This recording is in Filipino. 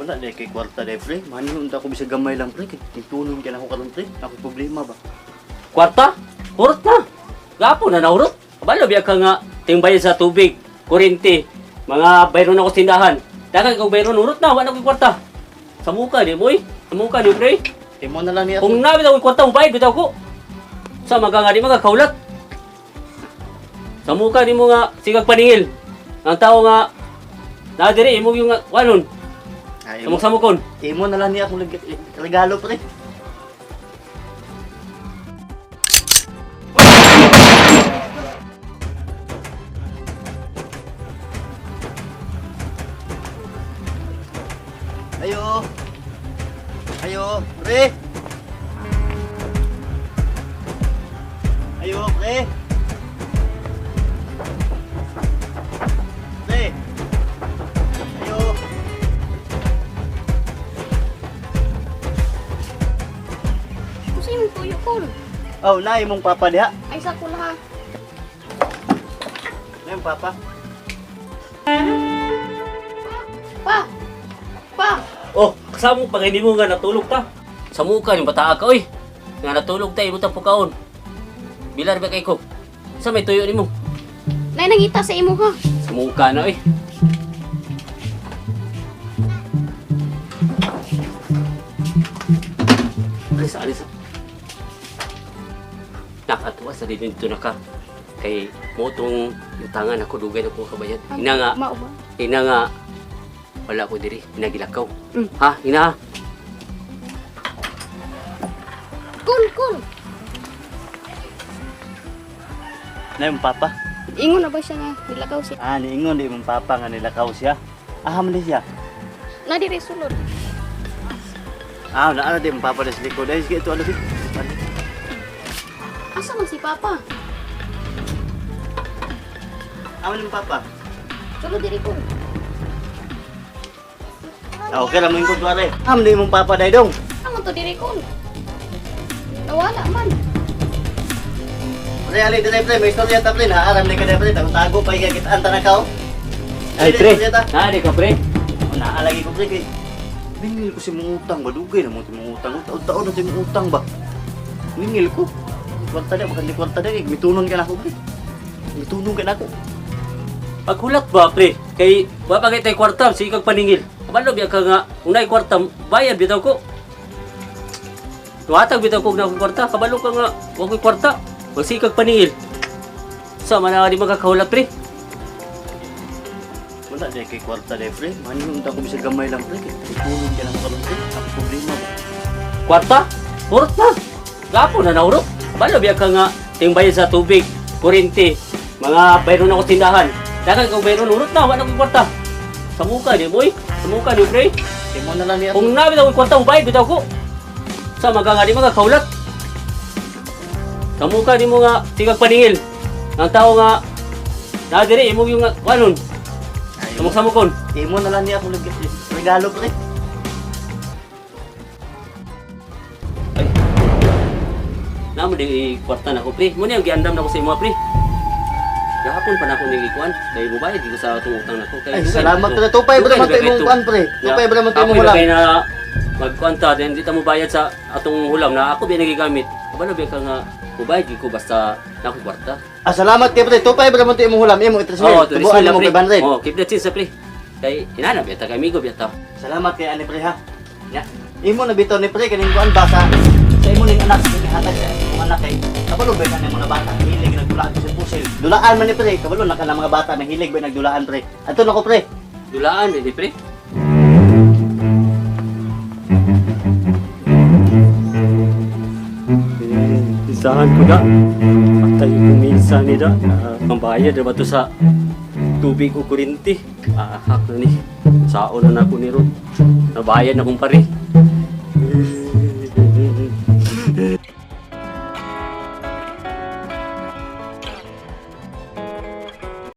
Wala dahil kay kwarta dahil pre. Manin unta ko bisa gamay lang pre. Tintunon ka na ako karon pre. Ako problema ba? Kwarta? Hurot na. Gapo na nahurot. Kabalo biya ka nga timbayan sa tubig, kuryente, mga bayron ako tindahan. Dagan kang bayron hurot na, wala ko kwarta. Sa muka di mo eh. Sa muka di pre. Imo na lang niya. Kung nabi ako kwarta mo bayad bitaw ko. Sa mga mga kaulat. Sa muka di mo nga sigag paningil. Ang tao nga nadiri imo yung wanon. Samok-samokon. Imo na lang niya akong regalo pre. Ayo. Ayo, pre. Ayo, pre. Pre. Ayo. Kasi yung tuyo ko. Oh, na imong papa diha. Ay, sa kula. Na imong papa. Pa! Pa! Oh, kasama mo pag hindi mo nga natulog ta. Sa muka ni bataa ka oy. Nga natulog ta imo ta pukaon. Bilar ba kay ko? Sa may tuyo nimo? Nay, nangita sa imo ha. Sa muka na oy. Alisa, alisa. Nakatuwa sa dito na ka. Kay motong yung tangan ako dugay na ko kabayan. Ina nga wala ko diri, pinagilakaw. Ha, ina. Kun! Na imong papa. Ingon na ba siya nga? Nilakaw siya. Ah, niingon di imong papa nga nilakaw siya. Aham ni siya. Nadiri sulod. Ah, naa di imong papa des likod. Ay sige ito ano di. Asa man si Papa? Amo ni imong papa. Sulod diri ko. Ah, okay ra mo ingkod wala. Aham ni imong papa dai dong. Amo to diri ko. Nawala man. Pre ali dire pre, may istorya ta pre na aram ni ka dire pre, tago pa igagitaan ta na kao. Ay pre, na di ka pre. Naalagi ko pre kay ningil ko si mungutang ba dugay na mo ti mungutang. Taon na ti mungutang ba. Ningil ko. Kwarta da makan di kwarta da mitunon ka na ako pre. Mitunon ka na ako. Paghulat ba pre? Kay wa pa kay tay kwarta, sige kag paningil. Kabalo biya ka nga unay kwarta, bayad bitaw ko. Tuwatag bitaw ko na akong kwarta, kabalo ka nga wa ko'y kwarta. Sige kag paningil. Sa man di magkakahulat pre. Wala dahil kay kwarta dahil pre. Manin unta ko bisa gamay lang pre. Mitunon ka na ako karon pre. Ako problema ba? Kwarta? Hurot na. Gapo na nahurot. Kabalo biya ka nga timbayan sa tubig, kuryente, mga bayron ako tindahan. Dagan kang bayron hurot na, wala ko'y kwarta. Sa muka di mo eh. Sa muka di pre. Imo na lang niya. Kung nabi ako kwarta mo bayad bitaw ko. Sa mga kaulat. Sa muka di mo nga tigag paningil. Ang tao nga nadiri imo yung wanon. Samok-samokon. Imo na lang niya akong regalo pre. Ay. Namo di kwarta na ko pre. Mo ni ang giandam na ko sa imo pre. Gahapon pa na ako nagikuan. Dahil mo bayad dito sa atong utang nako. Ay salamat pre. Tupay bra man tay imong kuan pre. Tupay bra man tay imong hulam. Ako na magkwanta din di ta mo bayad sa atong hulam na ako bi nagigamit. Kabalo bi ka nga mubayad ko basta na ko kwarta. Ah salamat kay pre. Tupay bra man tay imong hulam. Imong itres mo. Tubuan mo kay Banred. Oh, keep that sa pre. Kay inana beta kay amigo beta. Salamat kay ani pre ha. Ya. Imo na bitaw ni pre kaning kuan basa. Sa imo ning anak ni hatag sa imong anak kay kabalo ba kanang mga bata hilig nagdulaan sa pusil. Dulaan man ni pre. Kabalo na kanang mga bata na hilig ba nagdulaan pre. Adto nako pre. Dulaan di pre. Isahan ko da. Patay ko minsan ni da. Pambayad na ba to sa tubig o kurinti? Ahak na ni. Saon na ako ni Rod. Nabayad na kong pare.